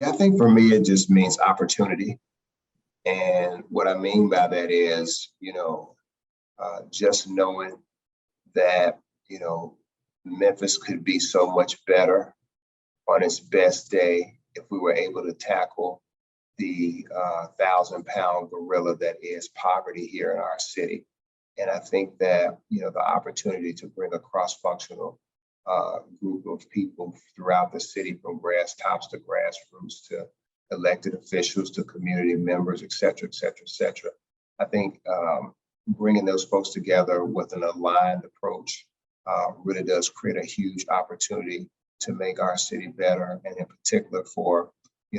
I think for me, it just means opportunity. And what I mean by that is, just knowing that, Memphis could be so much better on its best day if we were able to tackle the 1,000-pound gorilla that is poverty here in our city. And I think that, the opportunity to bring a cross-functional group of people throughout the city, from grass tops to grassroots to elected officials to community members, et cetera, et cetera, et cetera. I think bringing those folks together with an aligned approach really does create a huge opportunity to make our city better, and in particular for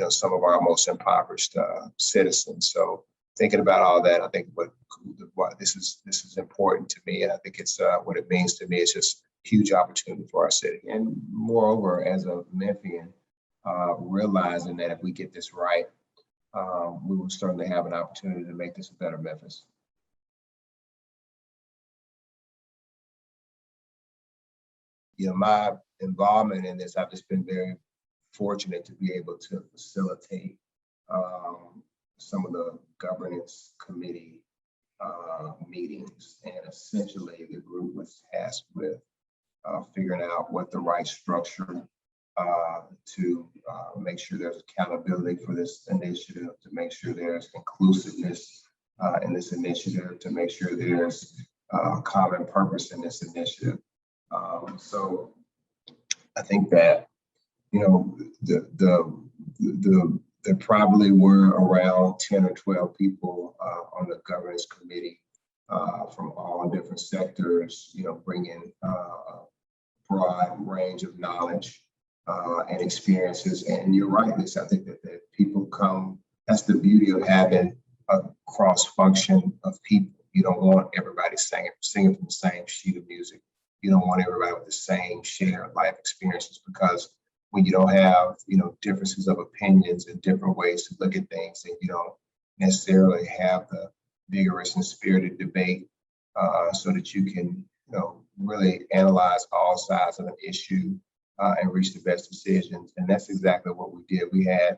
some of our most impoverished citizens. So thinking about all that, I think what this is important to me, and I think it's what it means to me. It's just huge opportunity for our city, and moreover, as a Memphian, realizing that if we get this right, we will certainly have an opportunity to make this a better Memphis. My involvement in this, I've just been very fortunate to be able to facilitate some of the governance committee meetings. And essentially the group was tasked with figuring out what the right structure to make sure there's accountability for this initiative, to make sure there's inclusiveness in this initiative, to make sure there's common purpose in this initiative. So I think that, there probably were around 10 or 12 people on the governance committee from all different sectors, bringing a broad range of knowledge and experiences. And you're right, Lisa, I think that people come, that's the beauty of having a cross function of people. You don't want everybody singing from the same sheet of music. You don't want everybody with the same shared life experiences, because when you don't have, differences of opinions and different ways to look at things, and you don't necessarily have the vigorous and spirited debate so that you can, really analyze all sides of an issue and reach the best decisions. And that's exactly what we did. We had,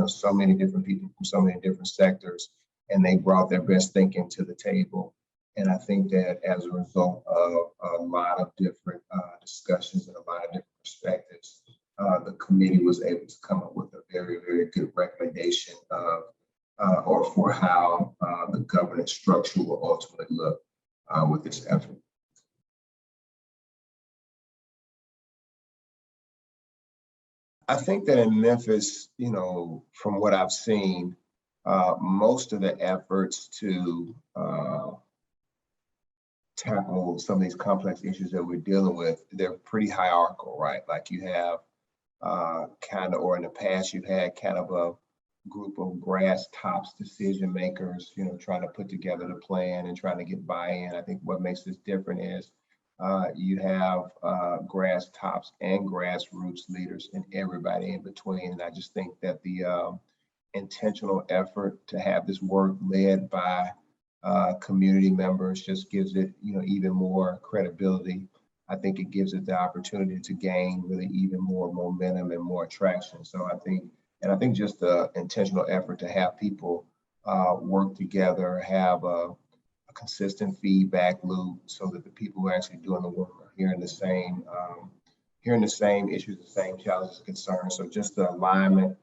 so many different people from so many different sectors, and they brought their best thinking to the table. And I think that as a result of a lot of different discussions and a lot of different perspectives, the committee was able to come up with a very, very good recommendation of or for how the governance structure will ultimately look with this effort. I think that in Memphis, from what I've seen, most of the efforts to tackle some of these complex issues that we're dealing with, they're pretty hierarchical, right? Like you have or in the past, you've had kind of a group of grass tops decision makers, trying to put together the plan and trying to get buy-in. I think what makes this different is you have grass tops and grassroots leaders and everybody in between. And I just think that the intentional effort to have this work led by community members just gives it, even more credibility. I think it gives it the opportunity to gain really even more momentum and more traction. So I think just the intentional effort to have people work together, have a consistent feedback loop, so that the people who are actually doing the work are hearing the same issues, the same challenges and concerns. So just the alignment,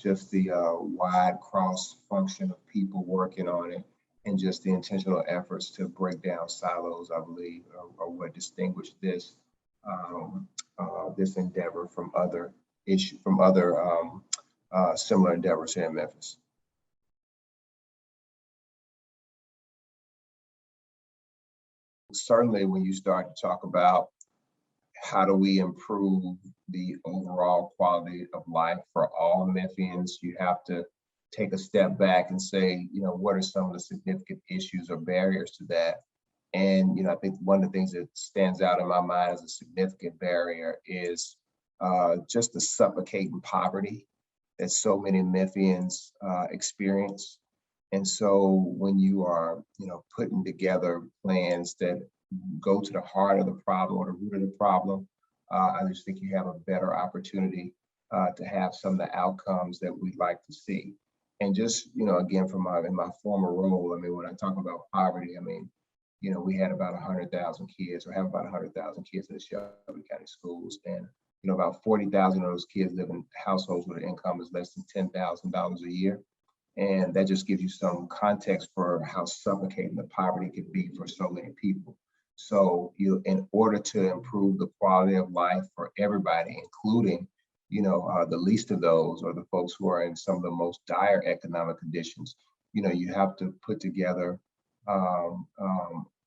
just the wide cross function of people working on it, and just the intentional efforts to break down silos, I believe, are what distinguish this this endeavor from other similar endeavors here in Memphis. Certainly, when you start to talk about how do we improve the overall quality of life for all Memphians, you have to take a step back and say, what are some of the significant issues or barriers to that? And, I think one of the things that stands out in my mind as a significant barrier is just the suffocating poverty that so many Memphians experience. And so when you are, putting together plans that go to the heart of the problem or the root of the problem, I just think you have a better opportunity to have some of the outcomes that we'd like to see. And just, again, in my former role, I mean, when I talk about poverty, I mean, we had about 100,000 kids, or have about 100,000 kids in the Shelby County schools. And, about 40,000 of those kids live in households where the income is less than $10,000 a year. And that just gives you some context for how suffocating the poverty could be for so many people. So in order to improve the quality of life for everybody, including, the least of those, or the folks who are in some of the most dire economic conditions, you have to put together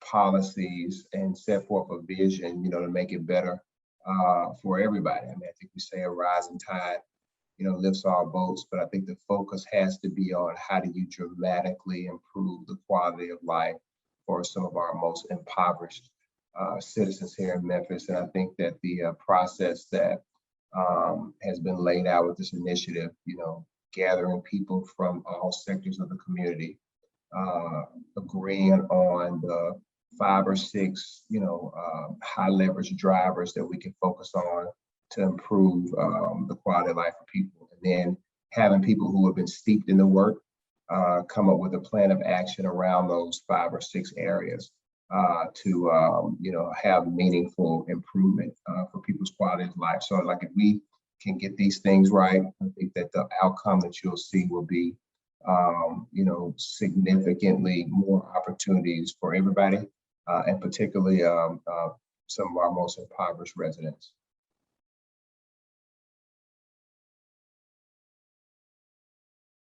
policies and set forth a vision, to make it better for everybody. I mean, I think we say a rising tide lifts all boats, but I think the focus has to be on how do you dramatically improve the quality of life for some of our most impoverished citizens here in Memphis. And I think that the process that has been laid out with this initiative, gathering people from all sectors of the community, agreeing on the 5 or 6, high leverage drivers that we can focus on to improve the quality of life for people. And then having people who have been steeped in the work come up with a plan of action around those 5 or 6 areas to have meaningful improvement for people's quality of life. So like if we can get these things right, I think that the outcome that you'll see will be significantly more opportunities for everybody, and particularly some of our most impoverished residents.